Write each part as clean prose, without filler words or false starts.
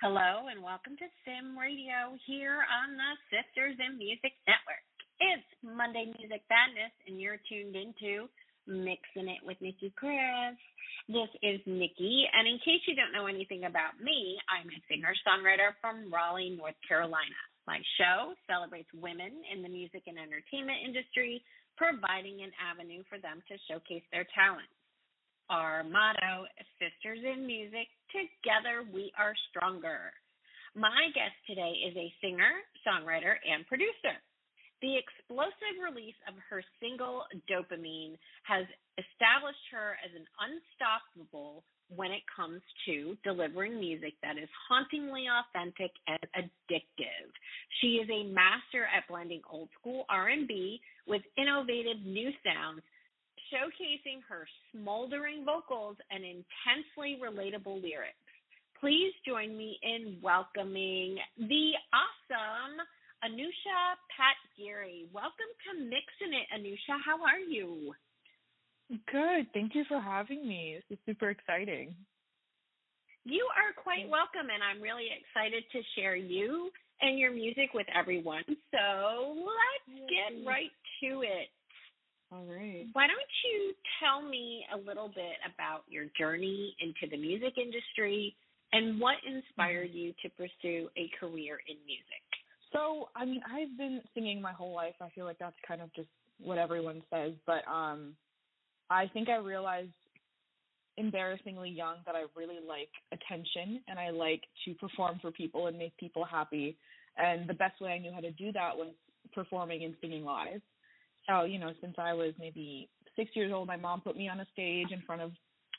Hello and welcome to Sim Radio here on the Sisters in Music Network. It's Monday Music Madness and you're tuned into Mixing It with Nicki Kris. This is Nicki, and in case you don't know anything about me, I'm a singer-songwriter from Raleigh, North Carolina. My show celebrates women in the music and entertainment industry, providing an avenue for them to showcase their talents. Our motto, Sisters in Music, together we are stronger. My guest today is a singer, songwriter, and producer. The explosive release of her single, Dopamine, has established her as an unstoppable when it comes to delivering music that is hauntingly authentic and addictive. She is a master at blending old school R&B with innovative new sounds, showcasing her smoldering vocals and intensely relatable lyrics. Please join me in welcoming the awesome Anusha Patgiri. Welcome to Mixin' It, Anusha. How are you? Good. Thank you for having me. This is super exciting. You are quite welcome, and I'm really excited to share you and your music with everyone. So let's get right to it. All right. Why don't you tell me a little bit about your journey into the music industry and what inspired you to pursue a career in music? So, I've been singing my whole life. I feel like that's kind of just what everyone says. But I think I realized embarrassingly young that I really like attention and I like to perform for people and make people happy. And the best way I knew how to do that was performing and singing live. So, since I was maybe 6 years old, my mom put me on a stage in front of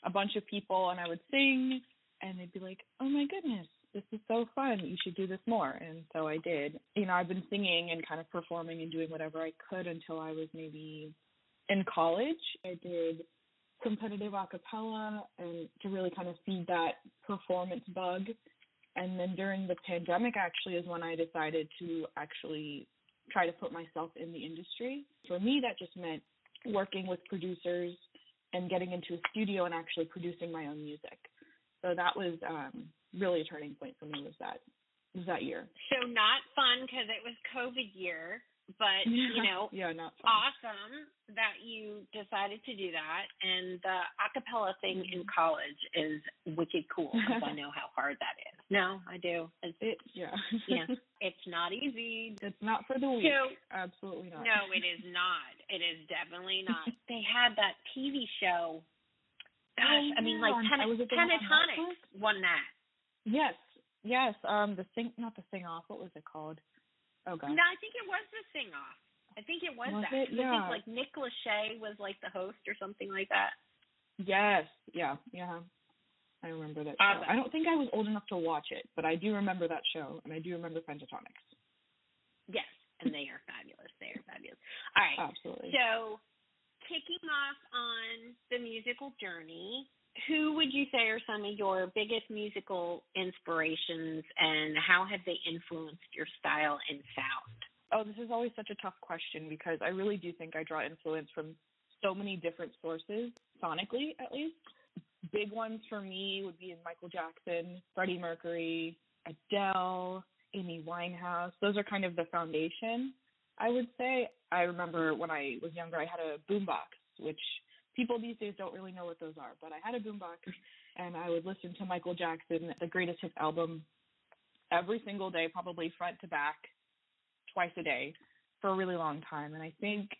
a bunch of people and I would sing and they'd be like, oh my goodness, this is so fun. You should do this more. And so I did. I've been singing and kind of performing and doing whatever I could until I was maybe in college. I did competitive a cappella and to really kind of feed that performance bug. And then during the pandemic actually is when I decided to actually try to put myself in the industry. For me, that just meant working with producers and getting into a studio and actually producing my own music. So that was really a turning point for me was that year. So not fun because it was COVID year, but, not fun. Awesome that you decided to do that. And the a cappella thing in college is wicked cool because I know how hard that is. No, I do. It's not easy. It's not for the weak. So, absolutely not. No, it is not. It is definitely not. They had that TV show. Gosh, Pentatonics won that. Yes. Not the Sing Off. What was it called? Oh God. No, I think it was the Sing Off. I think it was that. It? Yeah. I think Nick Lachey was the host or something like that. Yes. Yeah. I remember that show. Awesome. I don't think I was old enough to watch it, but I do remember that show, and I do remember Pentatonics. Yes, and they are fabulous. All right. Absolutely. So, kicking off on the musical journey, who would you say are some of your biggest musical inspirations, and how have they influenced your style and sound? Oh, this is always such a tough question because I really do think I draw influence from so many different sources, sonically at least. Big ones for me would be Michael Jackson, Freddie Mercury, Adele, Amy Winehouse. Those are kind of the foundation, I would say. I remember when I was younger, I had a boombox, which people these days don't really know what those are, but I had a boombox and I would listen to Michael Jackson, the Greatest Hits album, every single day, probably front to back, twice a day for a really long time. And I think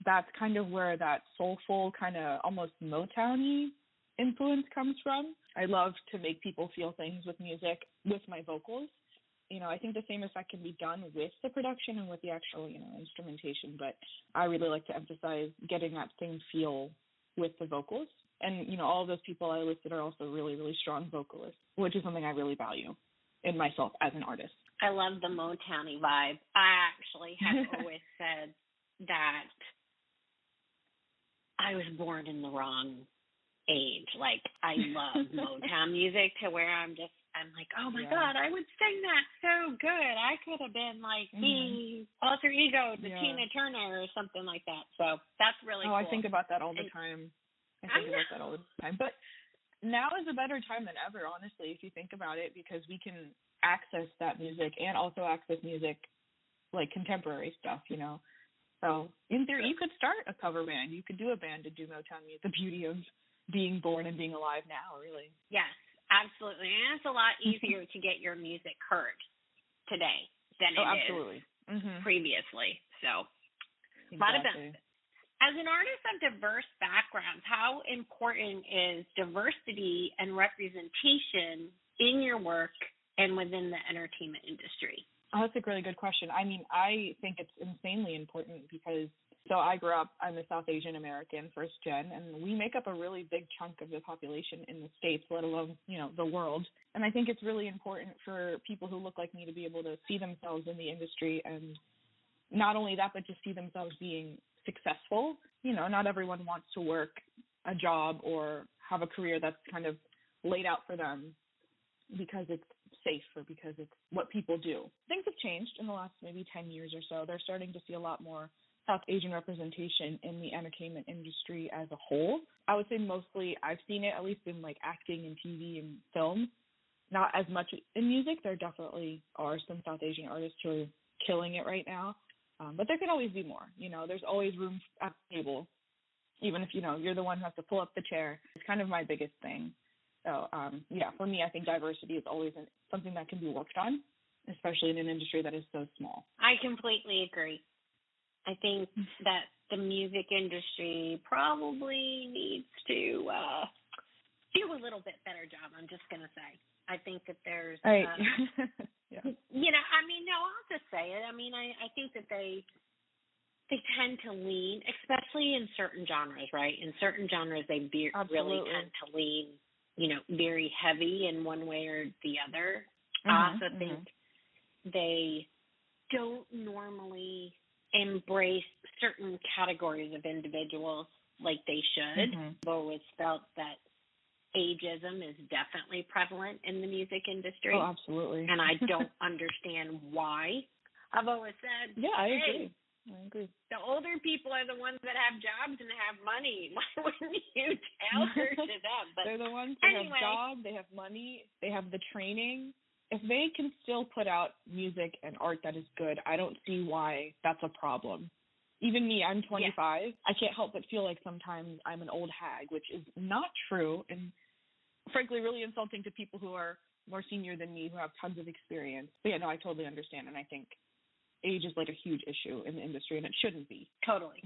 that's kind of where that soulful, kind of almost Motown-y influence comes from. I love to make people feel things with music, with my vocals. I think the same effect can be done with the production and with the actual, instrumentation, but I really like to emphasize getting that same feel with the vocals. And, all of those people I listed are also really, really strong vocalists, which is something I really value in myself as an artist. I love the Motown-y vibe. I actually have always said that I was born in the wrong age. I love Motown music to where I'm like, oh my God, I would sing that so good. I could have been the alter ego to Tina Turner or something like that. So that's really cool. I think about that all the time. But now is a better time than ever, honestly, if you think about it, because we can access that music and also access music like contemporary stuff, you know. So in theory, you could start a cover band. You could do a band to do Motown music. The beauty of being born and being alive now, really. Yes, absolutely. And it's a lot easier to get your music heard today than it absolutely. is previously. So a lot of benefits. As an artist of diverse backgrounds, how important is diversity and representation in your work and within the entertainment industry? Oh, that's a really good question. I mean, I think it's insanely important because, so I grew up, I'm a South Asian American, first gen, and we make up a really big chunk of the population in the States, let alone, you know, the world. And I think it's really important for people who look like me to be able to see themselves in the industry, and not only that, but just see themselves being successful. You know, not everyone wants to work a job or have a career that's kind of laid out for them because it's safe or because it's what people do. Things have changed in the last maybe 10 years or so. They're starting to see a lot more South Asian representation in the entertainment industry as a whole. I would say mostly I've seen it, at least in like acting and TV and film, not as much in music. There definitely are some South Asian artists who are killing it right now. But there can always be more. You know, there's always room at the table, even if, you know, you're the one who has to pull up the chair. It's kind of my biggest thing. So, yeah, for me, I think diversity is always something that can be worked on, especially in an industry that is so small. I completely agree. I think that the music industry probably needs to do a little bit better job, I'm just going to say. I think that there's, yeah. You know, I mean, no, I'll just say it. I mean, I think that they tend to lean, especially in certain genres, right? In certain genres, they really tend to lean, you know, very heavy in one way or the other. I also think they don't normally embrace certain categories of individuals like they should. I've always felt that ageism is definitely prevalent in the music industry. Oh, absolutely. And I don't understand why. I've always said, yeah, I agree. The older people are the ones that have jobs and have money. Why wouldn't you tell her to them? But they're the ones who have jobs, they have money, they have the training. If they can still put out music and art that is good, I don't see why that's a problem. Even me, I'm 25. Yeah. I can't help but feel like sometimes I'm an old hag, which is not true and frankly really insulting to people who are more senior than me, who have tons of experience. But yeah, no, I totally understand. And I think age is like a huge issue in the industry, and it shouldn't be. Totally.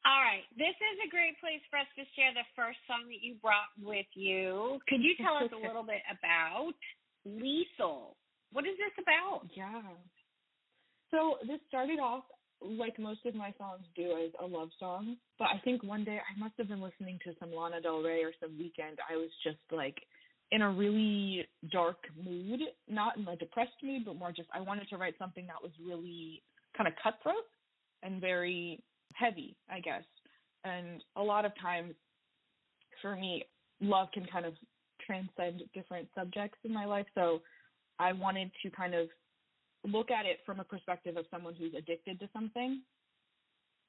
All right. This is a great place for us to share the first song that you brought with you. Could you tell us a little bit about Lethal? What is this about? Yeah. So this started off like most of my songs do, as a love song. But I think one day I must have been listening to some Lana Del Rey or some Weekend. I was just like in a really dark mood, not in a depressed mood, but more just I wanted to write something that was really kind of cutthroat and very heavy, I guess. And a lot of times for me, love can kind of transcend different subjects in my life. So I wanted to kind of look at it from a perspective of someone who's addicted to something.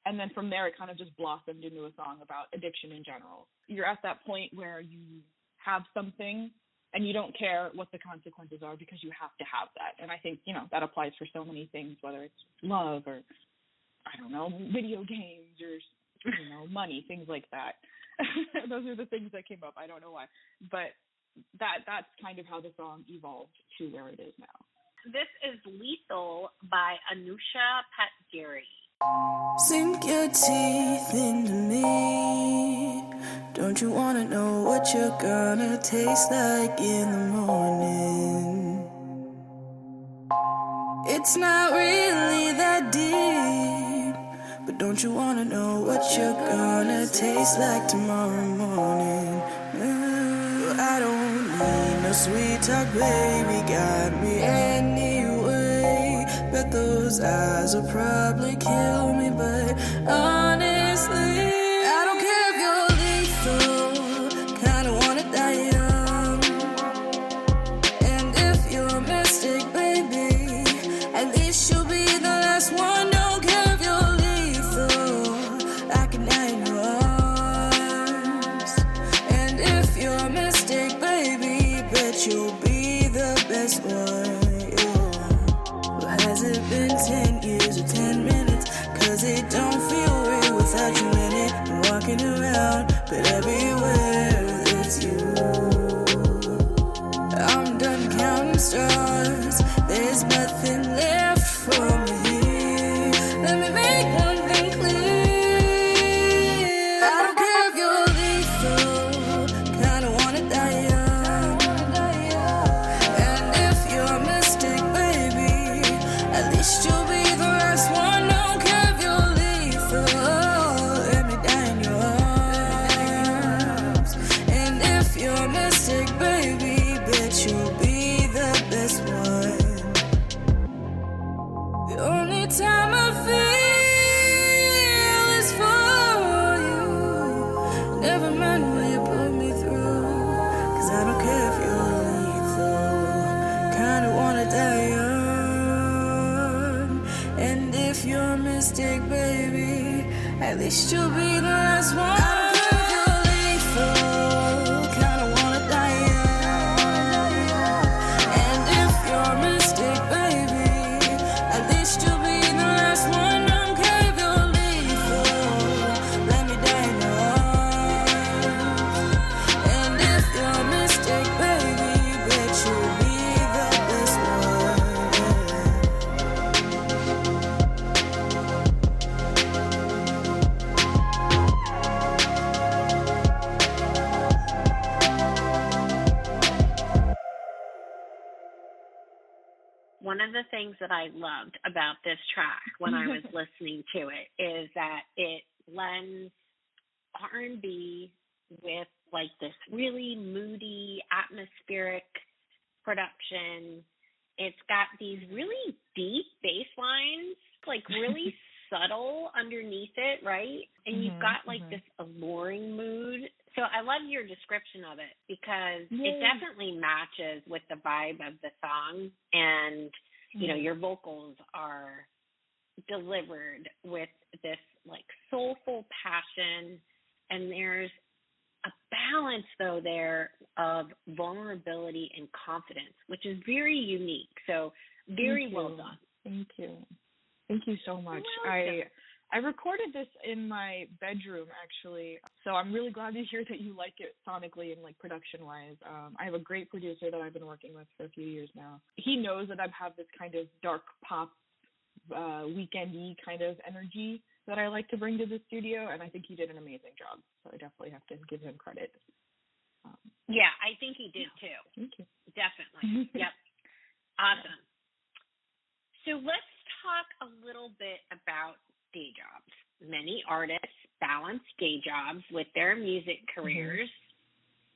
And then from there, it kind of just blossomed into a song about addiction in general. You're at that point where you have something and you don't care what the consequences are because you have to have that. And I think, you know, that applies for so many things, whether it's love or, I don't know, video games or, you know, money, things like that. Those are the things that came up. I don't know why. But that's kind of how the song evolved to where it is now. This is Lethal by Anusha Patgiri. Sink your teeth into me. Don't you wanna know what you're gonna taste like in the morning? It's not really that deep, but don't you wanna know what you're gonna taste like tomorrow morning? I don't need no sweet talk, baby, got me anyway. Bet those eyes will probably kill me, but honestly, I don't care if you're lethal, kinda wanna die young. And if you're a mistake, baby, at least you'll be the last one. Don't care if you're lethal, I can die in your arms. And bet you'll be the best one, yeah. Well, has it been 10 years or 10 minutes? Cause it don't feel real without you in it. I'm walking around, but everywhere it's you. I'm done counting stars, there's nothing left for me. Let me make one thing clear. I don't care if you're lethal, kinda wanna die young. And if you're a mistake, baby, at least you'll be the last one. Don't care if you're lethal, let me die in your arms. And if you're a mistake, baby, bet you'll be the best one. The only time I feel is for you. Never mind when you put me through. Cause I don't care if you're lethal, kinda wanna die young. And if you're a mistake, baby, at least you'll be the last one. I don't care if you're lethal, kinda wanna die young. And if you're a mistake, baby, at least you'll be the last one. Don't care if you're lethal, let me die in your arms. And if you're a mistake, baby, bet you'll be the best one. One of the things that I loved about this track when I was listening to it is that it blends R&B with like this really moody, atmospheric production. It's got these really deep bass lines, like really subtle underneath it, right? And you've got like this alluring mood. So I love your description of it because it definitely matches with the vibe of the song. And, you know, your vocals are delivered with this like soulful passion. And there's a balance, though, there of vulnerability and confidence, which is very unique. So very well done. Thank you. Thank you so much. I recorded this in my bedroom, actually, so I'm really glad to hear that you like it sonically and like production-wise. I have a great producer that I've been working with for a few years now. He knows that I have this kind of dark pop, weekendy kind of energy that I like to bring to the studio, and I think he did an amazing job, so I definitely have to give him credit. Yeah, I think he did too. Thank you. Definitely. Yep. Awesome. So let's talk a little bit about day jobs. Many artists balance day jobs with their music careers.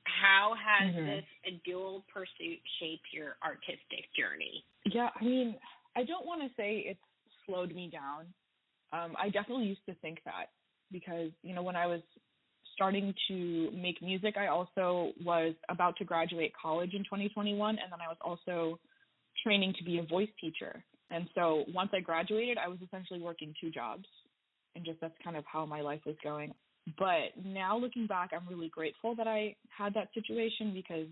How has this dual pursuit shaped your artistic journey? Yeah, I mean, I don't want to say it's slowed me down. I definitely used to think that because, you know, when I was starting to make music, I also was about to graduate college in 2021, and then I was also training to be a voice teacher. And so once I graduated, I was essentially working two jobs, and just that's kind of how my life was going. But now looking back, I'm really grateful that I had that situation because,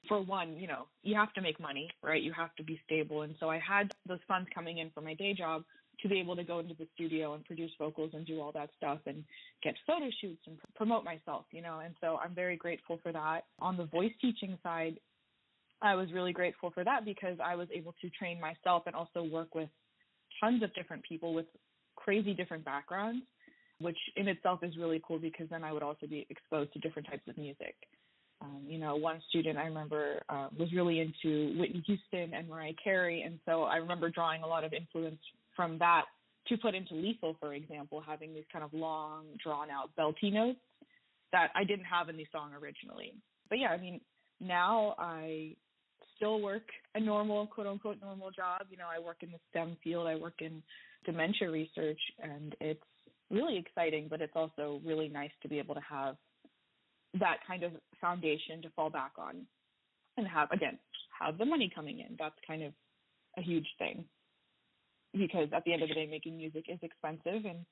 for one, you know, you have to make money, right? You have to be stable. And so I had those funds coming in from my day job to be able to go into the studio and produce vocals and do all that stuff and get photo shoots and promote myself, you know. And so I'm very grateful for that. On the voice teaching side, I was really grateful for that because I was able to train myself and also work with tons of different people with crazy different backgrounds, which in itself is really cool because then I would also be exposed to different types of music. You know, one student I remember was really into Whitney Houston and Mariah Carey, and so I remember drawing a lot of influence from that to put into Lethal, for example, having these kind of long, drawn-out belty notes that I didn't have in the song originally. But yeah, I mean, now I still work a normal, quote-unquote, normal job. You know, I work in the STEM field. I work in dementia research, and it's really exciting, but it's also really nice to be able to have that kind of foundation to fall back on and have the money coming in. That's kind of a huge thing because at the end of the day, making music is expensive and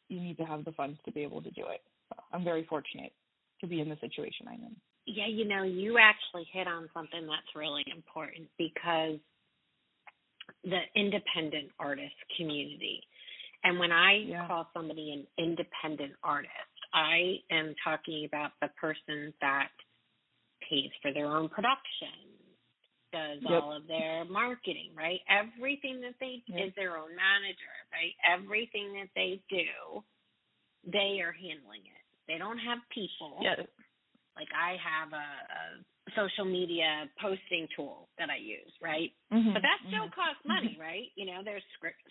you need to have the funds to be able to do it. So I'm very fortunate to be in the situation I'm in. Yeah, you actually hit on something that's really important because the independent artist community. And when I call somebody an independent artist, I am talking about the person that pays for their own production, does all of their marketing, right? Everything that they is their own manager, right? Everything that they do, they are handling it. They don't have people. Yes. Like I have a social media posting tool that I use, right? Mm-hmm. But that still costs money, right? There's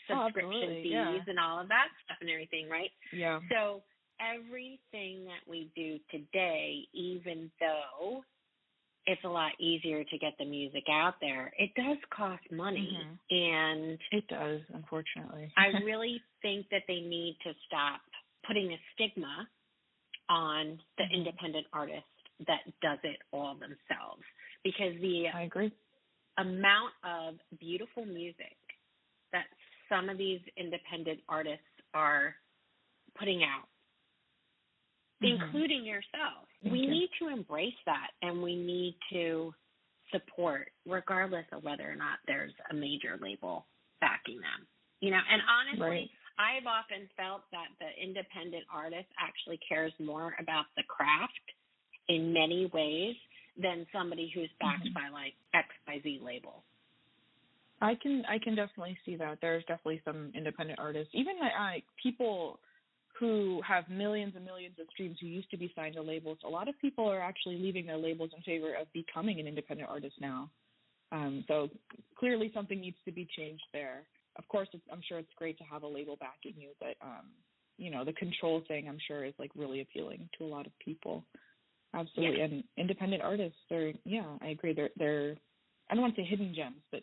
subscription fees and all of that stuff and everything, right? Yeah. So everything that we do today, even though it's a lot easier to get the music out there, it does cost money. And it does, unfortunately. I really think that they need to stop putting a stigma on the independent artist that does it all themselves, because I agree. amount of beautiful music that some of these independent artists are putting out, including yourself, we need to embrace that, and we need to support, regardless of whether or not there's a major label backing them. And honestly, I've often felt that the independent artist actually cares more about the craft in many ways than somebody who's backed by like XYZ label. I can definitely see that. There's definitely some independent artists, even people who have millions and millions of streams who used to be signed to labels. A lot of people are actually leaving their labels in favor of becoming an independent artist now. So clearly something needs to be changed there. Of course, I'm sure it's great to have a label backing you, but the control thing, I'm sure, is like really appealing to a lot of people. Absolutely. Yeah. And independent artists are, I agree. They're I don't want to say hidden gems, but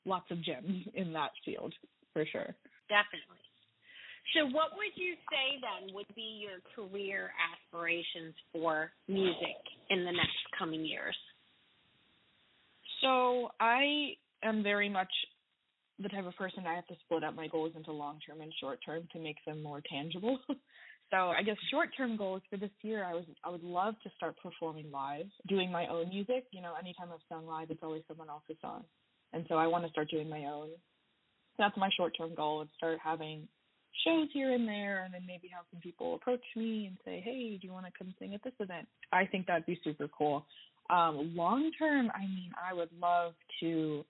lots of gems in that field for sure. Definitely. So what would you say then would be your career aspirations for music in the next coming years? So I am very much the type of person I have to split up my goals into long-term and short-term to make them more tangible. So I guess short-term goals for this year, I would love to start performing live, doing my own music. Anytime I've sung live, it's always someone else's song. And so I want to start doing my own. That's my short-term goal, and start having shows here and there, and then maybe have some people approach me and say, hey, do you want to come sing at this event? I think that'd be super cool. Long-term, I would love to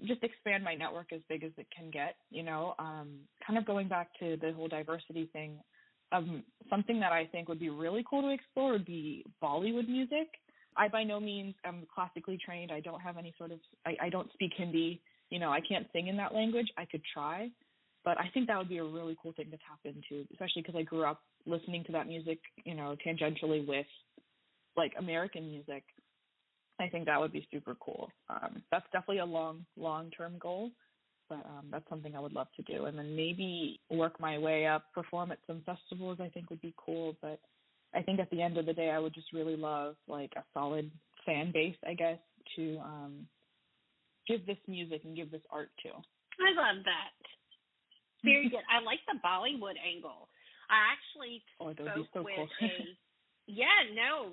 just expand my network as big as it can get, kind of going back to the whole diversity thing. Something that I think would be really cool to explore would be Bollywood music. I by no means am classically trained. I don't have any sort of, I don't speak Hindi. I can't sing in that language. I could try, but I think that would be a really cool thing to tap into, especially because I grew up listening to that music, tangentially with like American music. I think that would be super cool. That's definitely a long-term goal, but that's something I would love to do. And then maybe work my way up, perform at some festivals, I think would be cool. But I think at the end of the day, I would just really love like a solid fan base, I guess, to give this music and give this art to. I love that. Very good. I like the Bollywood angle. I actually spoke with cool.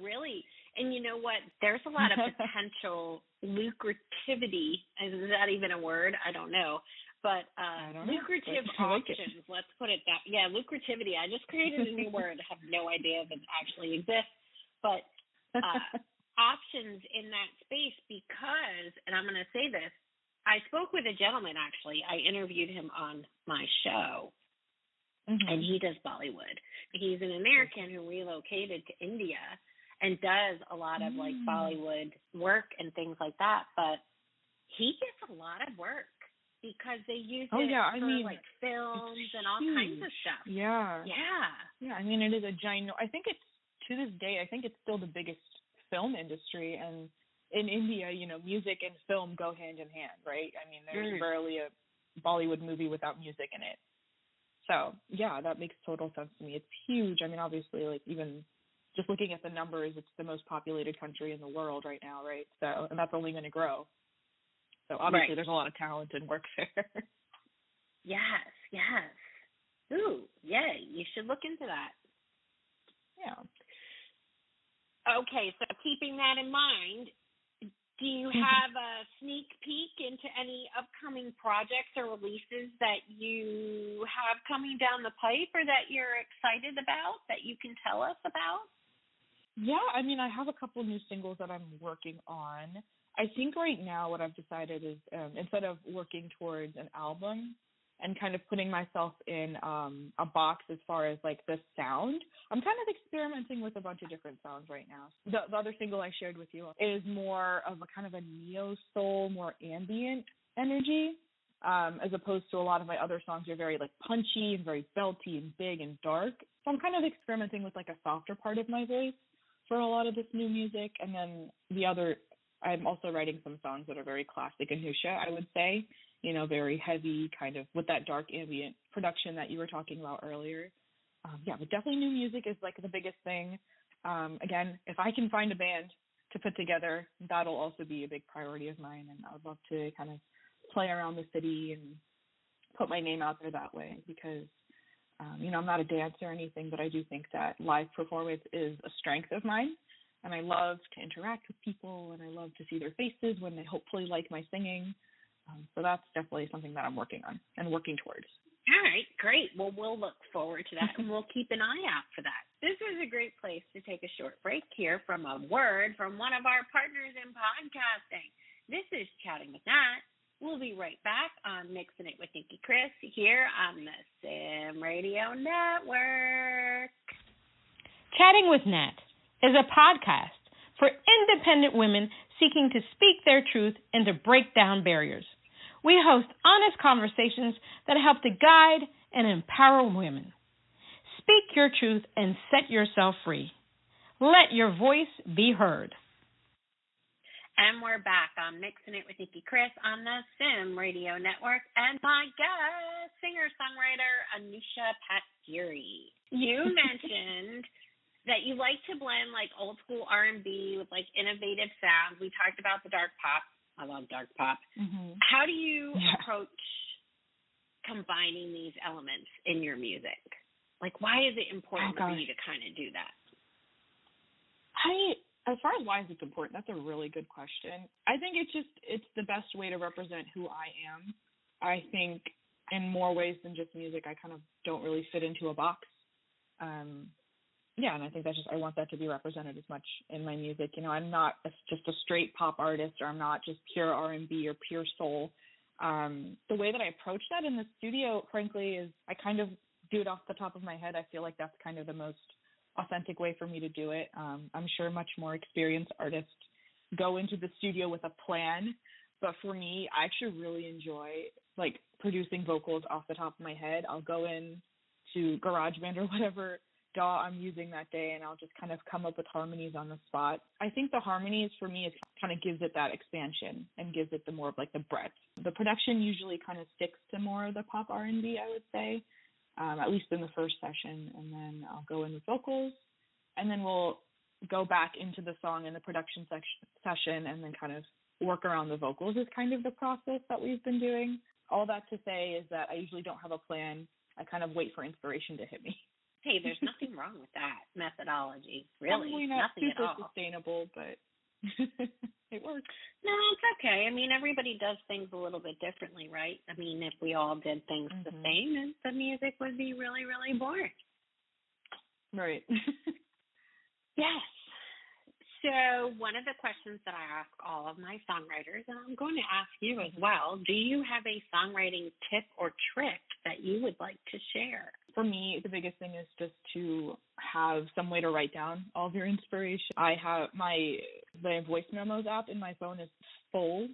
really. And you know what? There's a lot of potential lucrativity. Is that even a word? I don't know. But lucrative auctions, let's put it that. Yeah, lucrativity. I just created a new word. I have no idea if it actually exists. But options in that space because, and I'm going to say this, I spoke with a gentleman, actually. I interviewed him on my show, and he does Bollywood. He's an American who relocated to India and does a lot of, like, Bollywood work and things like that. But he gets a lot of work because they use it for, like, films and all kinds of stuff. Yeah. Yeah. It is a giant. I think it's, to this day, I think it's still the biggest film industry, and in India, music and film go hand in hand, right? There's rarely a Bollywood movie without music in it. So, yeah, that makes total sense to me. It's huge. Obviously, like, even just looking at the numbers, it's the most populated country in the world right now, right? So, and that's only going to grow. So, obviously, there's a lot of talent and work there. Yes. Ooh, yay. You should look into that. Yeah. Okay, so keeping that in mind, do you have a sneak peek into any upcoming projects or releases that you have coming down the pipe or that you're excited about that you can tell us about? Yeah, I mean, I have a couple new singles that I'm working on. I think right now what I've decided is instead of working towards an album and kind of putting myself in a box as far as like the sound, I'm kind of experimenting with a bunch of different sounds right now. The other single I shared with you is more of a kind of a neo-soul, more ambient energy, as opposed to a lot of my other songs are very like punchy and very belty and big and dark. So I'm kind of experimenting with like a softer part of my voice for a lot of this new music. And then I'm also writing some songs that are very classic Anusha, I would say, you know, very heavy, kind of with that dark ambient production that you were talking about earlier. Yeah, but definitely new music is like the biggest thing. Again, if I can find a band to put together, that'll also be a big priority of mine. And I would love to kind of play around the city and put my name out there that way because, you know, I'm not a dancer or anything, but I do think that live performance is a strength of mine. And I love to interact with people, and I love to see their faces when they hopefully like my singing. So that's definitely something that I'm working on and working towards. All right, great. Well, we'll look forward to that, and we'll keep an eye out for that. This is a great place to take a short break here from a word from one of our partners in podcasting. This is Chatting with Nat. We'll be right back on Mixing It with Nicki Kris here on the Sim Radio Network. Chatting with Nat is a podcast for independent women seeking to speak their truth and to break down barriers. We host honest conversations that help to guide and empower women. Speak your truth and set yourself free. Let your voice be heard. And we're back on Mixing It with Nicki Kris on the Sim Radio Network, and my guest, singer-songwriter Anusha Patgiri. You mentioned that you like to blend like old school R&B with like innovative sounds. We talked about the dark pop. I love dark pop. Mm-hmm. How do you approach combining these elements in your music? Like, why is it important for you to kind of do that? As far as why is it important, that's a really good question. I think it's the best way to represent who I am. I think in more ways than just music, I kind of don't really fit into a box. Yeah, and I think I want that to be represented as much in my music. You know, I'm not just a straight pop artist, or I'm not just pure R&B or pure soul. The way that I approach that in the studio, frankly, is I kind of do it off the top of my head. I feel like that's kind of the most authentic way for me to do it. I'm sure much more experienced artists go into the studio with a plan, but for me, I actually really enjoy like producing vocals off the top of my head. I'll go in to GarageBand or whatever DAW I'm using that day, and I'll just kind of come up with harmonies on the spot. I think the harmonies for me is kind of gives it that expansion and gives it the more of like the breadth. The production usually kind of sticks to more of the pop R&B, I would say, at least in the first session, and then I'll go in with vocals, and then we'll go back into the song in the production session and then kind of work around the vocals is kind of the process that we've been doing. All that to say is that I usually don't have a plan. I kind of wait for inspiration to hit me. Hey, there's nothing wrong with that methodology. Really, probably not nothing super at all. Sustainable, but it works. No, it's okay. I mean, everybody does things a little bit differently, right? I mean, if we all did things the same, then the music would be really, really boring. Right. Yes. So one of the questions that I ask all of my songwriters, and I'm going to ask you as well, do you have a songwriting tip or trick that you would like to share? For me, the biggest thing is just to have some way to write down all of your inspiration. I have the voice memos app in my phone is full.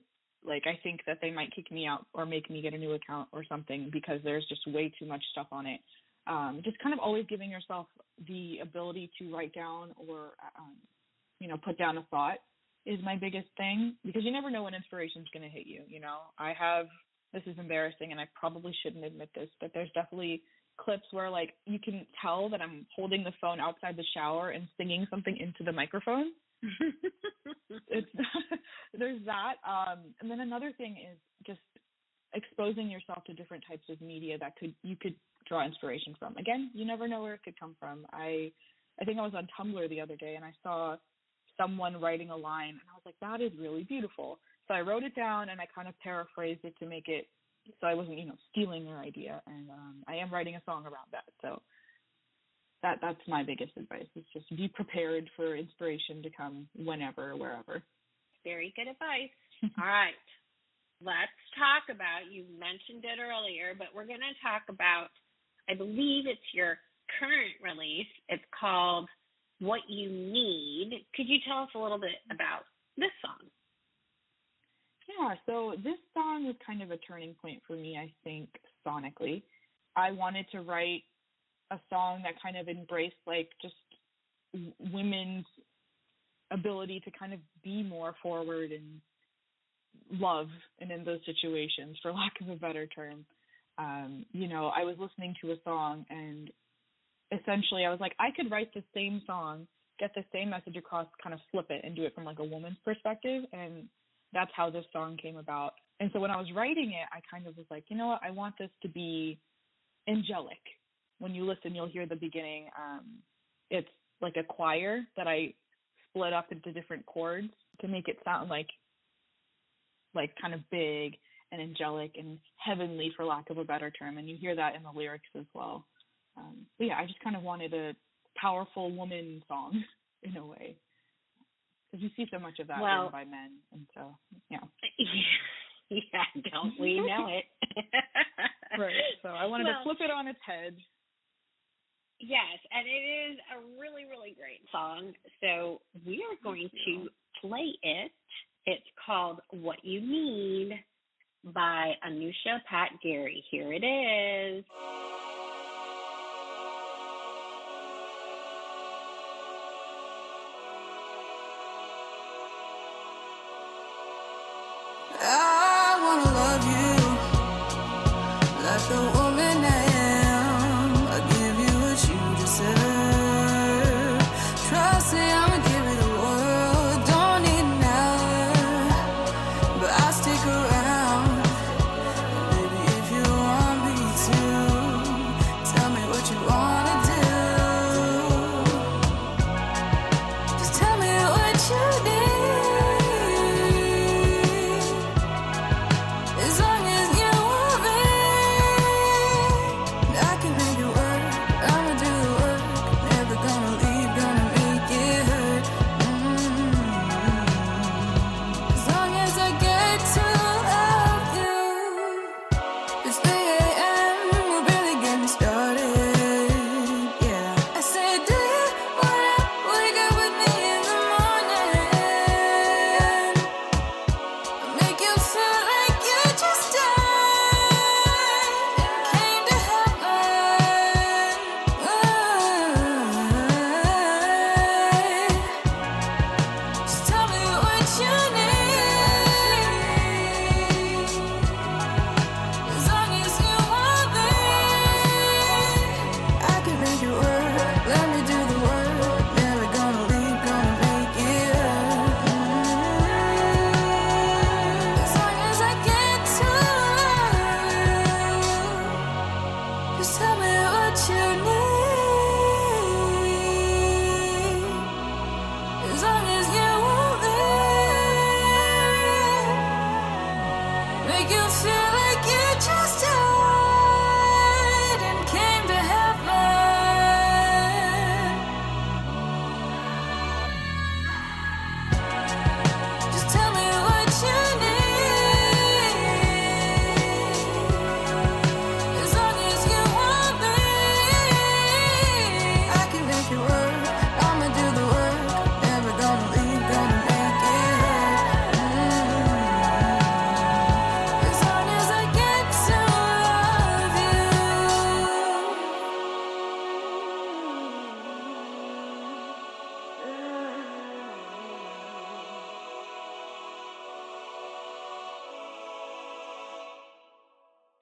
Like, I think that they might kick me out or make me get a new account or something because there's just way too much stuff on it. Just kind of always giving yourself the ability to write down or, put down a thought is my biggest thing, because you never know when inspiration's going to hit you. You know, this is embarrassing and I probably shouldn't admit this, but there's definitely clips where like you can tell that I'm holding the phone outside the shower and singing something into the microphone. There's that. And then another thing is just exposing yourself to different types of media that you could draw inspiration from. Again, you never know where it could come from. I think I was on Tumblr the other day and I saw someone writing a line, and I was like, that is really beautiful. So I wrote it down, and I kind of paraphrased it to make it so I wasn't, stealing their idea. And I am writing a song around that. So that's my biggest advice, is just be prepared for inspiration to come whenever, wherever. Very good advice. All right. Let's talk about, you mentioned it earlier, but we're going to talk about, I believe it's your current release. It's called What You Need. Could you tell us a little bit about this song? Yeah, so this song was kind of a turning point for me, I think, sonically. I wanted to write a song that kind of embraced, like, just women's ability to kind of be more forward and love and in those situations, for lack of a better term. I was listening to a song, and essentially I was like, I could write the same song, get the same message across, kind of flip it and do it from like a woman's perspective, and that's how this song came about. And so when I was writing it, I kind of was like, you know what, I want this to be angelic. When you listen, you'll hear the beginning. It's like a choir that I split up into different chords to make it sound like kind of big and angelic and heavenly, for lack of a better term. And you hear that in the lyrics as well. But yeah, I just kind of wanted a powerful woman song in a way, because you see so much of that written by men. And so, yeah. Yeah, don't we know it? Right. So I wanted to flip it on its head. Yes, and it is a really, really great song. So we are going to play it. It's called What You Need by Anusha Patgiri. Here it is. I wanna love you like the woman I am. I'll give you what you deserve. Trust me, I'ma give you the world. Don't need an hour, but I'll stick around. Baby, if you want me to, tell me what you wanna do. Just tell me what you need.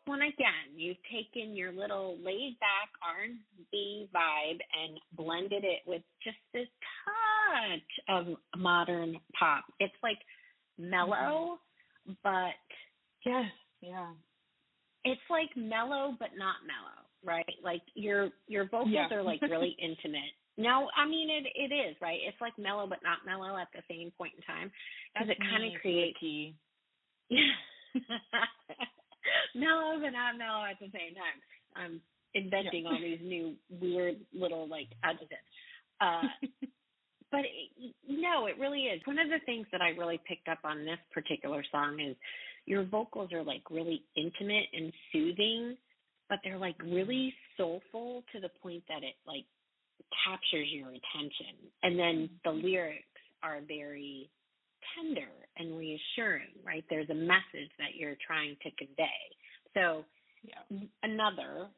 Well, again, you've taken your little laid-back R&B vibe and blended it with just this touch of modern pop. It's like mellow, but yes, yeah, it's like mellow but not mellow, right? Like your vocals are like really intimate, No, I mean it is, right? It's like mellow but not mellow at the same point in time because it kind of creates mellow but not mellow at the same time. I'm inventing all these new weird little like adjectives. But no, it really is. One of the things that I really picked up on this particular song is your vocals are like really intimate and soothing, but they're like really soulful to the point that it like captures your attention. And then the lyrics are very tender and reassuring, right? There's a message that you're trying to convey. So another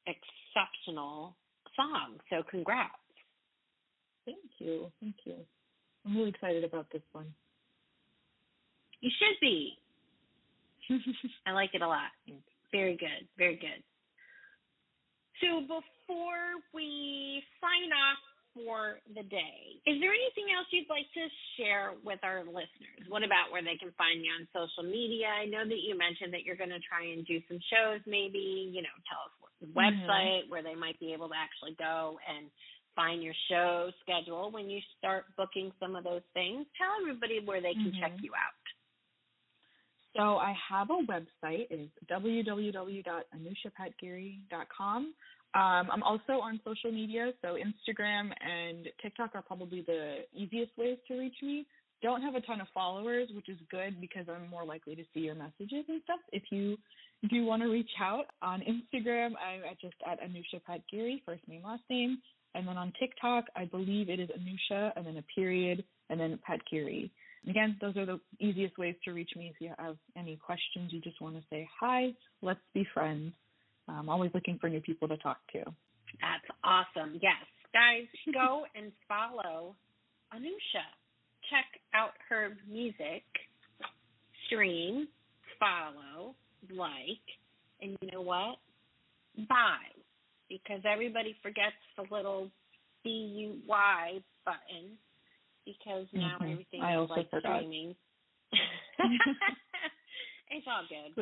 exceptional song. So congrats. Thank you. I'm really excited about this one. You should be. I like it a lot. Very good. Very good. So before we sign off for the day, is there anything else you'd like to share with our listeners? What about where they can find you on social media? I know that you mentioned that you're going to try and do some shows, maybe, tell us what the website where they might be able to actually go and find your show schedule when you start booking some of those things. Tell everybody where they can check you out. So I have a website. It's www.anushapatgiri.com. I'm also on social media, so Instagram and TikTok are probably the easiest ways to reach me. Don't have a ton of followers, which is good because I'm more likely to see your messages and stuff. If you do want to reach out on Instagram, I'm just at Anusha Patgiri, first name, last name. And then on TikTok, I believe it is Anusha and then a period and then Patgiri. And again, those are the easiest ways to reach me if you have any questions. You just want to say, hi, let's be friends. I'm always looking for new people to talk to. That's awesome. Yes. Guys, go and follow Anusha. Check out her music, stream, follow, like, and you know what? Buy. Because everybody forgets the little BUY button because now everything is like streaming. It's all good.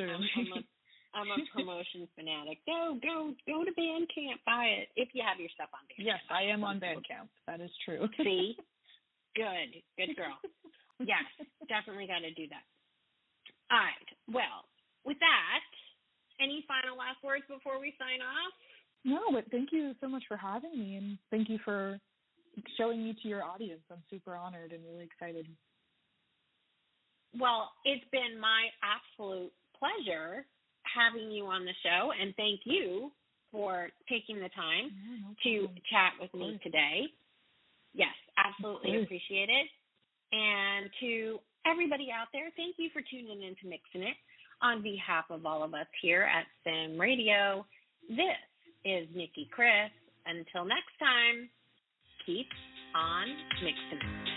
I'm a promotion fanatic. Go to Bandcamp, buy it if you have your stuff on Bandcamp. Yes, I am on Bandcamp. That is true. See? Good girl. Yes, definitely got to do that. All right. Well, with that, any final last words before we sign off? No, but thank you so much for having me, and thank you for showing me to your audience. I'm super honored and really excited. Well, it's been my absolute pleasure having you on the show, and thank you for taking the time to chat with me today. Yes, absolutely appreciate it. And to everybody out there, thank you for tuning in to Mixin' It. On behalf of all of us here at Sim Radio, this is Nicki Kris. Until next time, keep on mixing it.